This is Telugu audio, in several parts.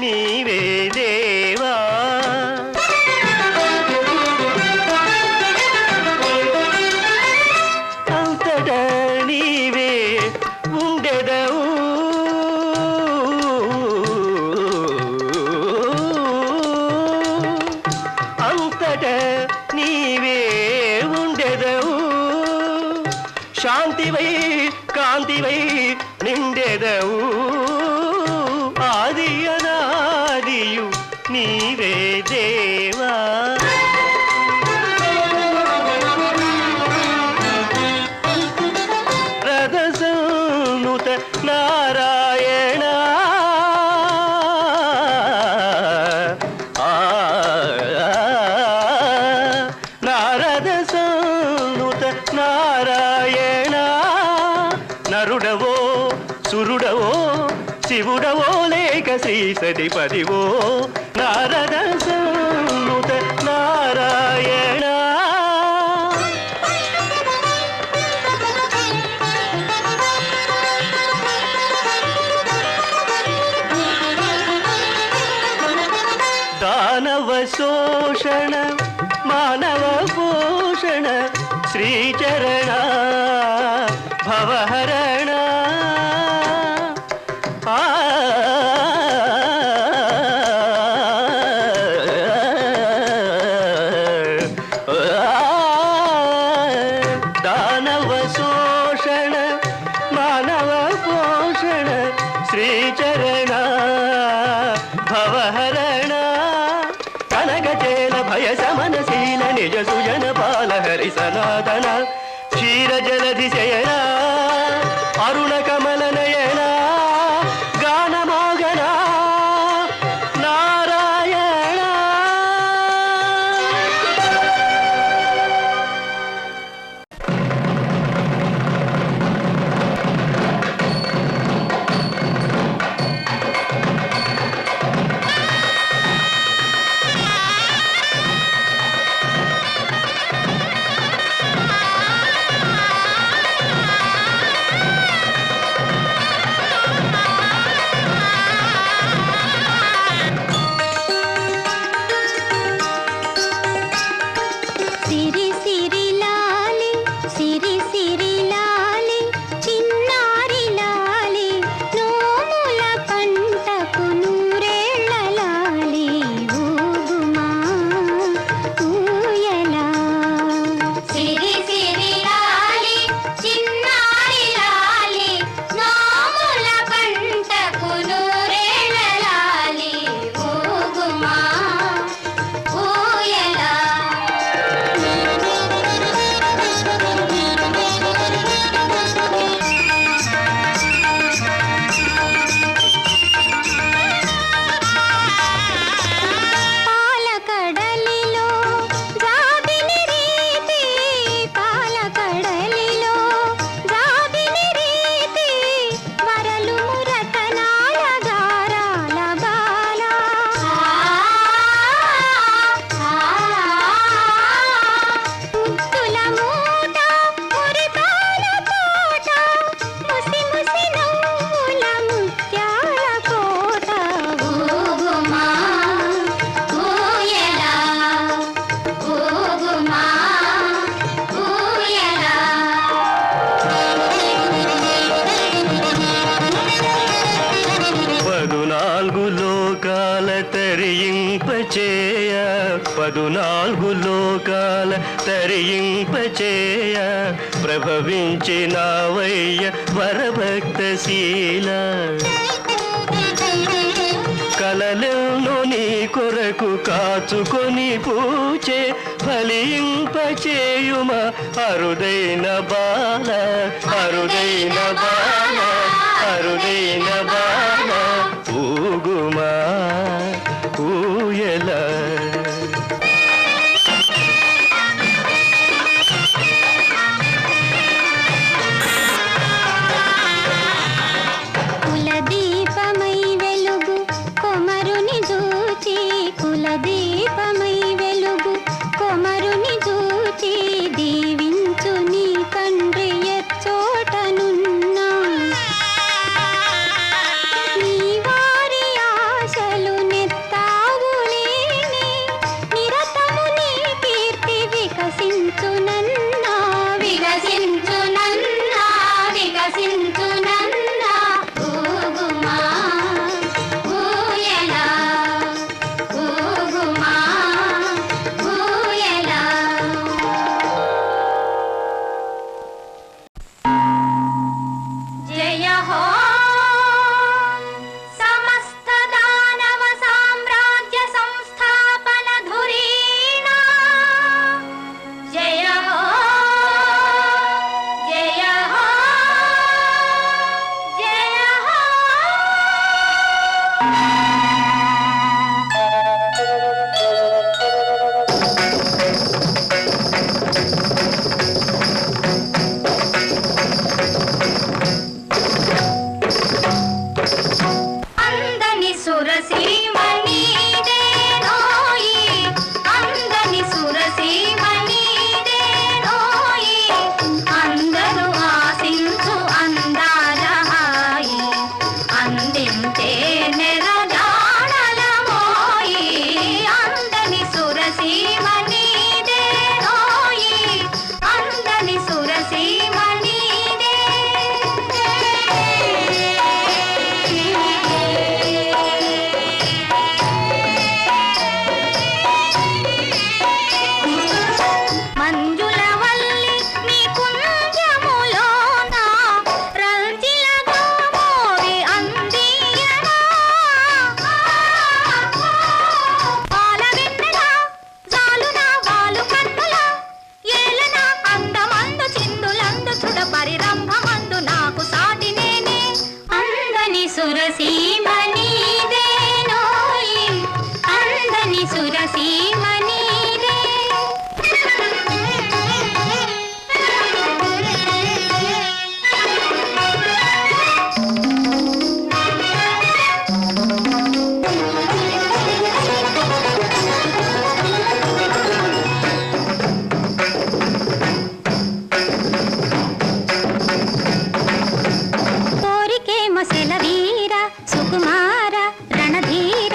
నీవే దేవా అంతటా నీవే ఉండెదవు అంతటా నీవే ఉండెదవు శాంతివై కాంతివై నిండెదవు ఆది అనాదియు నీవే దేవా రథసూనుత నారాయణ నారదసూనుత నారాయణ నరుడవో సురుడవో శివుడవో లేక శ్రీ సతిపదివో నారదసూనుత నారాయణ దానవ శోషణ మానవ భూషణ శ్రీచరణ భవహరణ దానవ శోషణ మానవ పోషణ శ్రీచరణ భవహరణ కనకచేల భయ సమనశీల నిజ సుజన పాల హరి సనాతన క్షీర జలధి శయన అరుణ కమల నయన గానమోగన నారాయణ తరింపచేయ పదునాలుగు లోకాల తరింపచేయ ప్రభవించినావయ్య వరభక్తశీల కలలెన్నో నీ కొరకు కాచుకొని పూచే ఫలింపచేయుమ అరుదైన బాల అరుదైన బాల అరుదైన బాల ఊగుమా ఊయల కులదీపమై వెలుగు కొమరుని చూచి కులదీపమై వెలుగు కొమరుని చూచి దీవించు నీ తండ్రి ఎచ్చోటనున్నా అందని సురసీమణి దేనోయి అందని సురసీమణి దేనోయి అందరూ ఆశించు అందాల హాయి అందించే నెరజాడలమోయి అందని సురసీమణి దేనోయి అందని సురసీమణి మంజుల వల్లి నీ కుంజములోన రంజిలగా మోరి అందియనా పాల వెన్నెలా జాలునా వాలు కన్నులా ఏలనా అందమందు చిందులందు చుడ పరిరంభమందు నాకు సాటి నేనే అందని సురసీమణి దేనోయి అందని సురసీమణి కోరికేమ సెలవీర సుకుమార రణధీర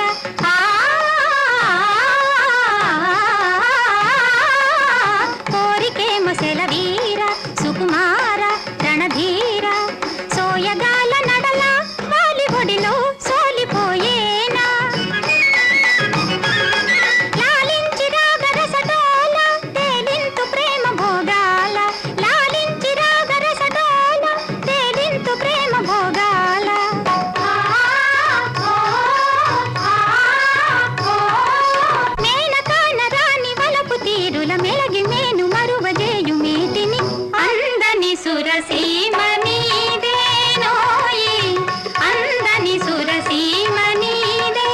కోరికేమ సెలవీర సుకుమార రణధీర సోయగాల నడల వాలి ఒడిలో సోలిపోయేనా లాలించి రాగరసడోల తేలింతు ప్రేమ భోగాల లాలించి రాగరసడోల తేలింతు ప్రేమ భోగాల మేనకాన రాని వలపు తీరుల మెలగి మేను మరువజేయు మీటిని అందని సురసీమణి దేనోయి అందని సురసీమణి దే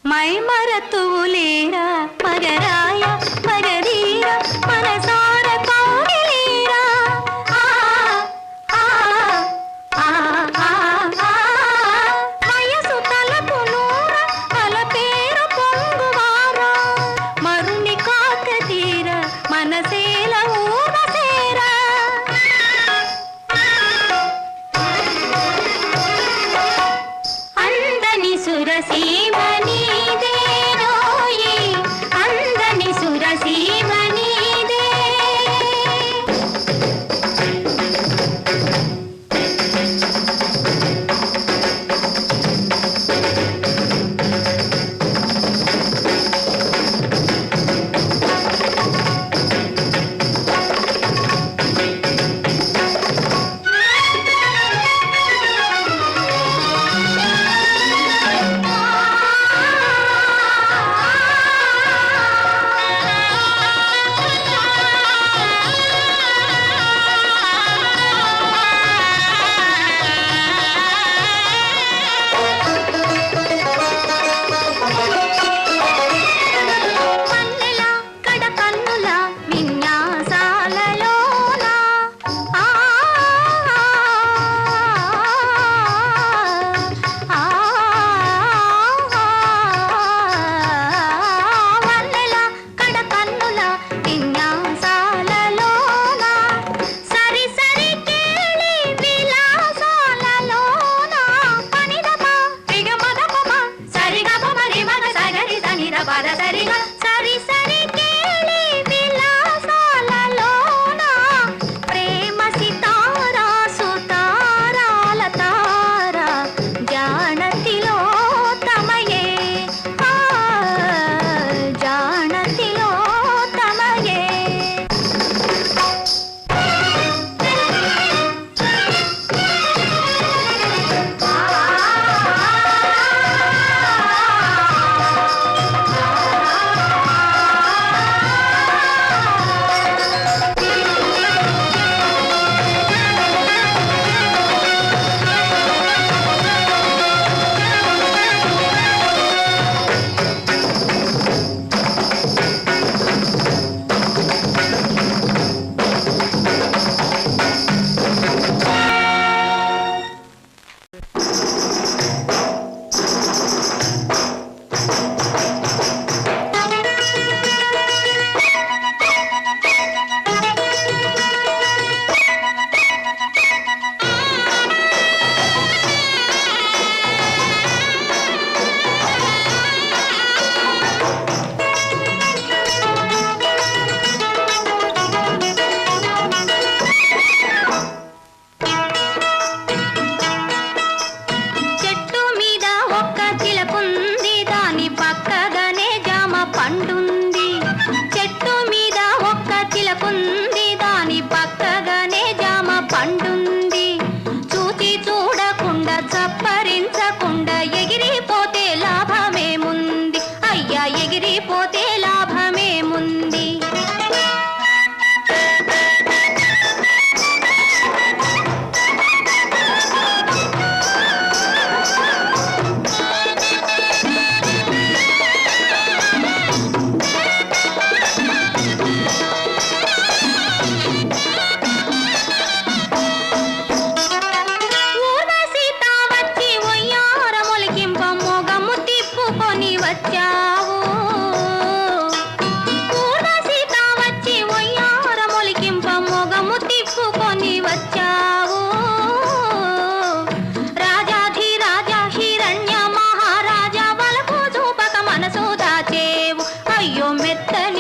మై మరతువులేరా మగరాయ మగధీర మనసార కోడిలేరా వయసు తలపు నూర తలపేర పొంగువార మరుని కాక తీర మనసేల ఊరసేరా అందని సురసీమణి దేనోయి అందని సురసీమణి దే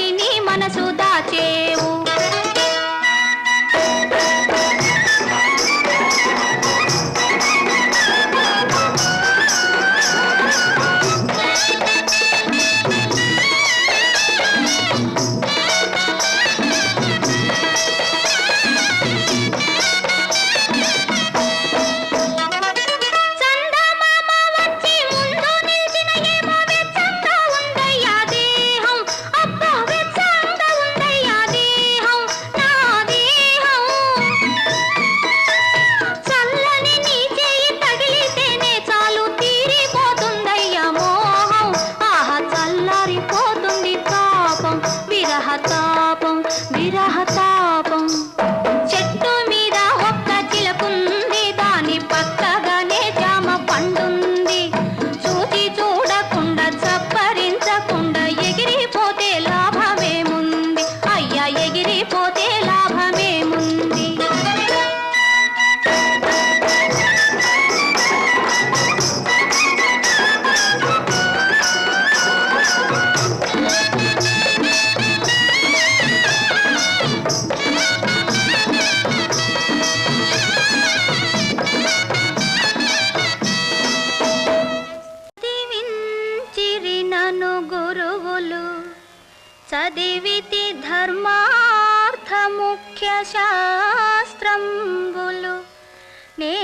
పోయి నీ మనసు దాచేవు. విరహతాపం చెట్టు మీద ఒక్క చిలకుంది, దాని పక్కగానే జామ పండుంది. చూసి చూడకుండా చప్పరించకుండా ఎగిరిపోతే లాభమేముంది అయ్యా, ఎగిరిపోతే లాభమేముంది. గురువులు చదివితి ధర్మార్థ ముఖ్య శాస్త్రంబులు, నే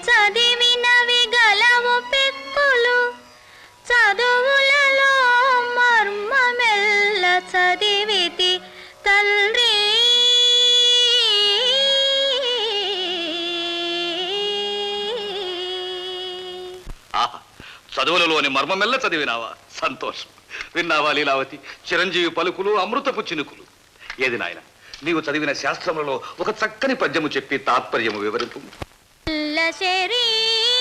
చదివినవి గలవు పెక్కులు, చదువులలో మర్మమెల్ల చదివితి తండ్రి. చదువులలోని మర్మమెల్ల చదివినావా? సంతోషం. విన్నావా లీలావతి? చిరంజీవి పలుకులు అమృతపు చినుకులు. ఏది నాయన, నీవు చదివిన శాస్త్రములలో ఒక చక్కని పద్యము చెప్పి తాత్పర్యము వివరింపు. శరీరధారులకు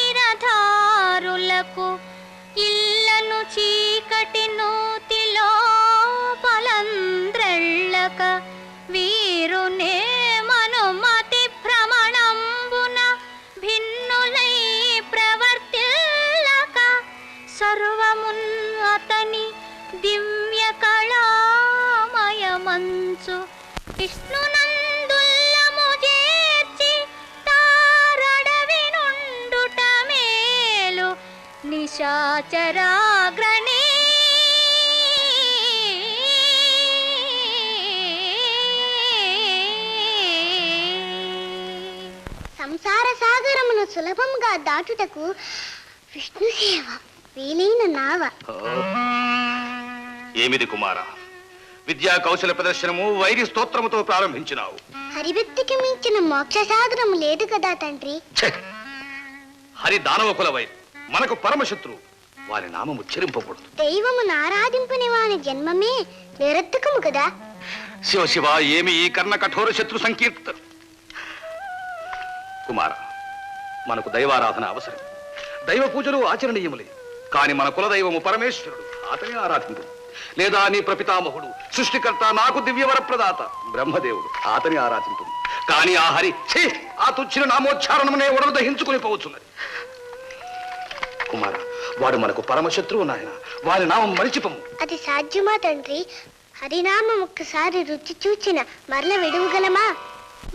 ఇళ్ళను చీకటి నూతిలో పలంద్రెళ్ళక, వీరునే మనుమతి భ్రమణంబున భిన్నులై ప్రవర్తిల్లక, సర్వమున్ అతని దివ్య కళామయమంచు విష్ణునందుల్లము చేర్చి తారడవి నుండుట మేలు నిశాచరాగ్రణి. సంసార సాగరమును సులభంగా దాటుటకు విష్ణు సేవ వీలైన నావ. ఏమిది కుమార, విద్యా కౌశల ప్రదర్శనము వైరి స్తోత్రముతో ప్రారంభించినావు. హరిభక్తికి మించిన మోక్ష సాగరము లేదు కదా తండ్రి. హరి దానవ కుల వైరి, మనకు పరమశత్రువు. వారి నామము ఉచ్చరింపకూడదు. దైవమును ఆరాధింపని వాని జన్మమే నిరర్థకము కదా. శివ శివ, ఏమి ఈ కర్ణ కఠోర శత్రు సంకీర్త. కుమార, మనకు దైవారాధన అవసరం. దైవ పూజలు ఆచరణీయములే. కాని మన కులదైవము పరమేశ్వరుడు, అతనే ఆరాధించు. లేదా నీ ప్రపితామహుడు సృష్టికర్త, నాకు దివ్యవర ప్రదాత బ్రహ్మదేవుడు, అతని ఆరాధించు. కానీ ఆ హరి ఆ తుచ్చిన నామోచ్చారణమునే ఒడలు దహించుకుని పోవచ్చున్నది. కుమార, వాడు మనకు పరమశత్రువు నాయన. వారి నామం మరిచిపము. అది సాధ్యమా తండ్రి? హరినామం ఒక్కసారి రుచి చూచిన మరల విడువగలమా?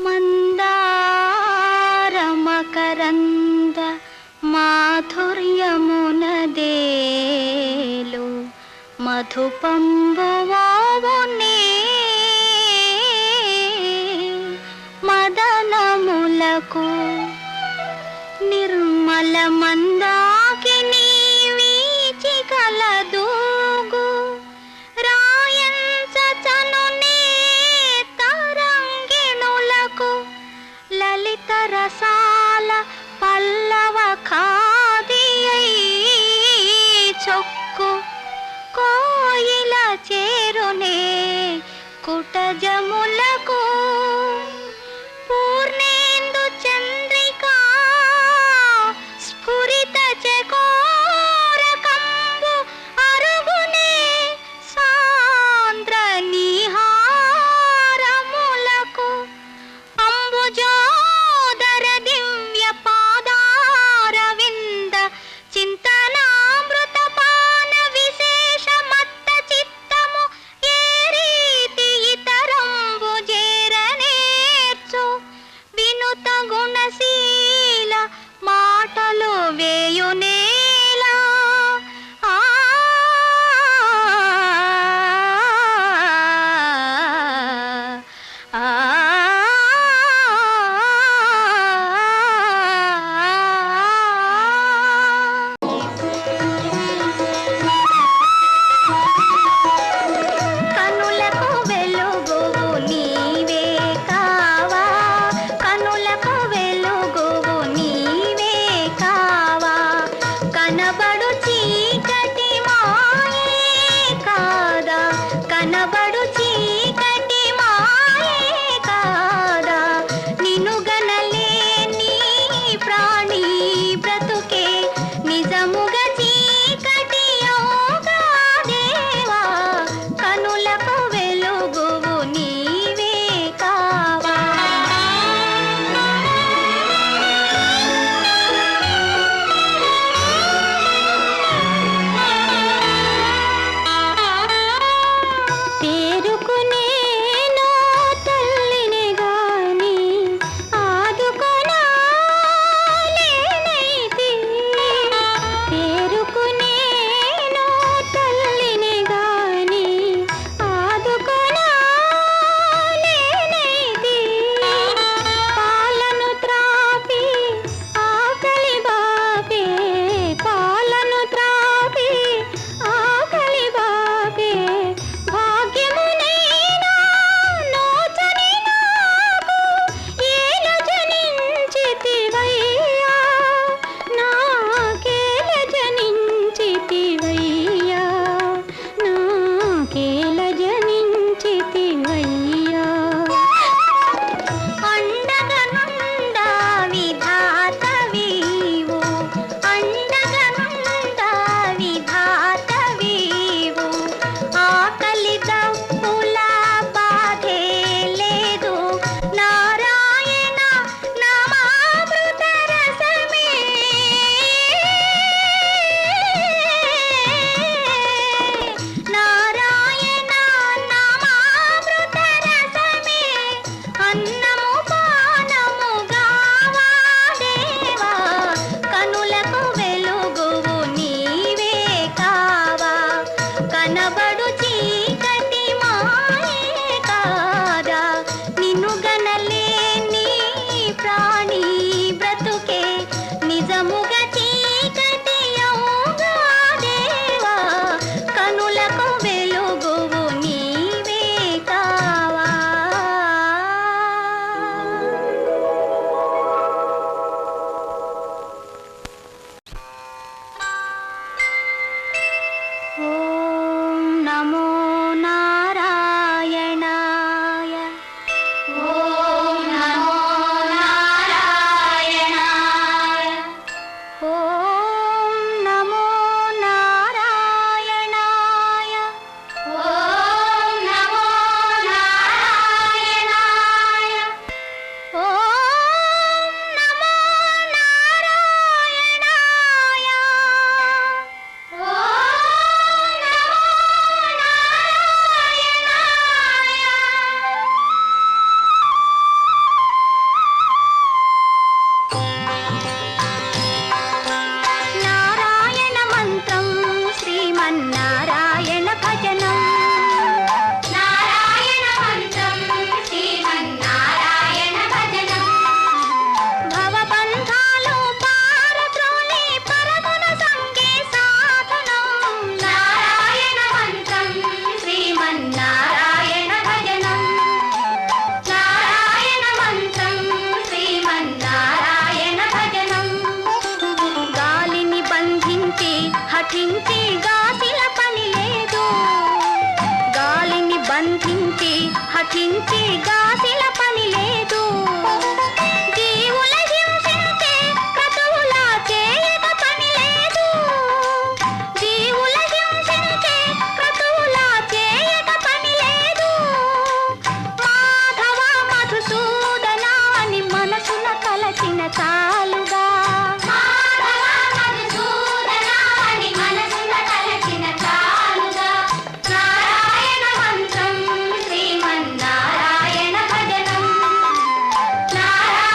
మందార మకరంద మాధుర్యమునదేలు మధుపంబువావునే మదనములకు నిర్మల మందాకిని వీచి కలదూగు రాయంచనునే తరంగిణులకు లలిత రసాల పల్లవ ఖాదియై చొక్కు కోయిల చేరునే కుటజములకు పూర్ణేందు చంద్రికా స్ఫురిత చకోరకంబు అరుగునే సాంద్ర నిహారములకు అంబుజోదర దివ్య పాదారవింద చింతనామృత పాన విశేష మత్త చిత్తము ఏరి హింసించి హఠించి గాసిన పని లేదు జీవుల హింసించే క్రతువులా చేయక పని లేదు జీవుల హింసించే క్రతువులా చేయక పని లేదు మాధవ మధుసూదన అని మనసున తలచిన చాలుగా మాధవ మధుసూదన అని మనసున తలచిన చాలుగా నారాయణ మంత్రం శ్రీమన్నారాయణ భజనం నారాయణ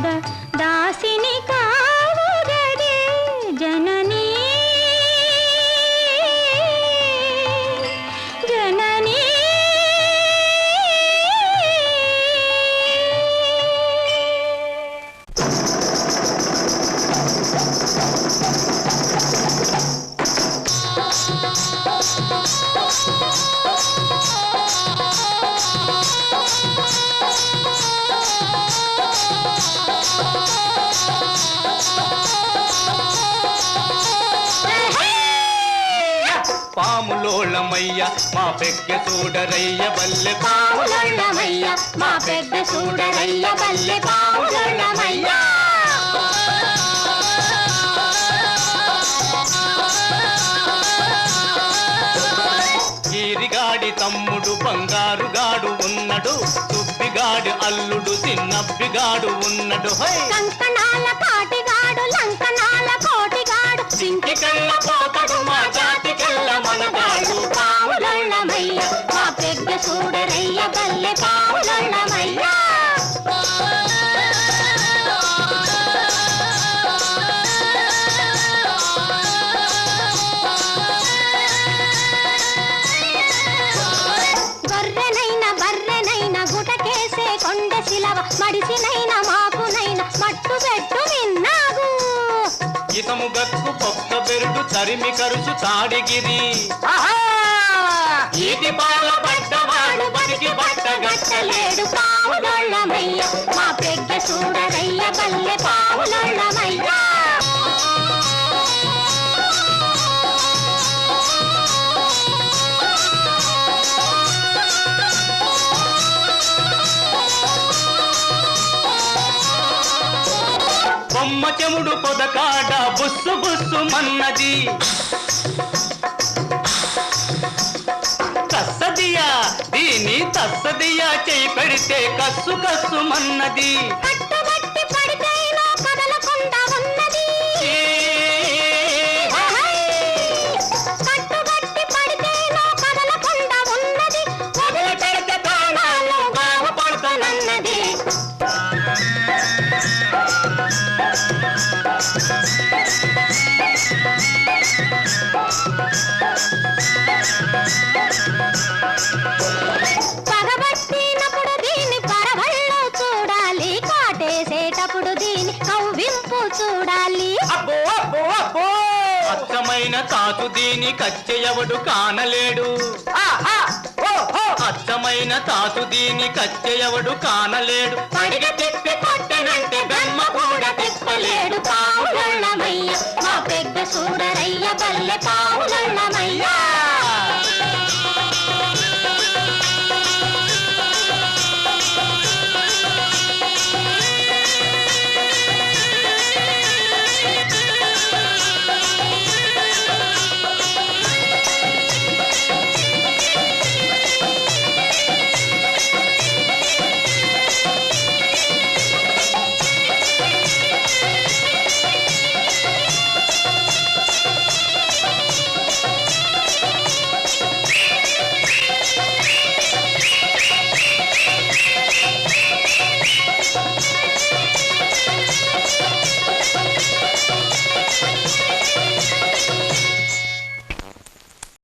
పాద దాసిని కావుగదే జననీ జననీ పాములోళ్ళమయ్య మా పెగ్గ చూడరయ్య బల్లె పావులొళ్ళమయ్య మా పెద్ద చూడరయ్య బల్లె పావులొళ్ళమయ్య ఈరిగాడి తమ్ముడు బంగారుగాడు ఉన్నడు సుబ్బిగాడి అల్లుడు చిన్నబ్బిగాడు ఉన్నడు కంకణాల పాటిగాడు లంకణాల కోటిగాడు సింకి కళ్ళ పోతడు మా జాతికెళ్ళ మనగాడు పావులొళ్ళమయ్య మా పెద్ద చూడరయ్య బల్లె పావులొళ్ళమయ్య గొర్రెనైనా బర్రెనైనా గుటకేసే కొండ శిలవ మడిసినైనా మాకునైనా మట్టు పెట్టు విన్నాగు ఇతము గక్కు పొక్క బెరుడు తరిమి కరుచు తాడిగిరి ఈటి పాల పడ్డవాడు బతికి గట్టలేడు పావులొళ్ళమయ్య మా పెద్ద చూడరయ్య బల్లె పావులొళ్ళమయ్య బొమ్మ చెముడు పొదకాడ బుస్సు బుస్సు మన్నది తస్సదియా దీని తస్సదియా చేయి పెడితే కస్సు కస్సు మన్నది కట్టుబట్టి పడితేనో కదలకుండా ఉన్నది కట్టుబట్టి పడితేనో కదలకుండా ఉన్నది వదిలి పెడితే ప్రాణాలు బాగుపడుతానన్నది పగబట్టినప్పుడు దీన్ని పరవళ్ళు చూడాలి కాటేసేటప్పుడు దీన్ని కవ్వింపు చూడాలి అబ్బో అబ్బో అబ్బో అచ్చమైన తాతు దీని కచ్చెయవడు కానలేడు అచ్చమైన తాతు దీని కచ్చెయవడు కానలేడు పడిగ తిప్పి కొట్టనంటే బ్రహ్మ కూడా తిప్పలేడు పావులొళ్ళమయ్య మా పెద్ద చూడరయ్య బల్లె పావులొళ్ళమయ్య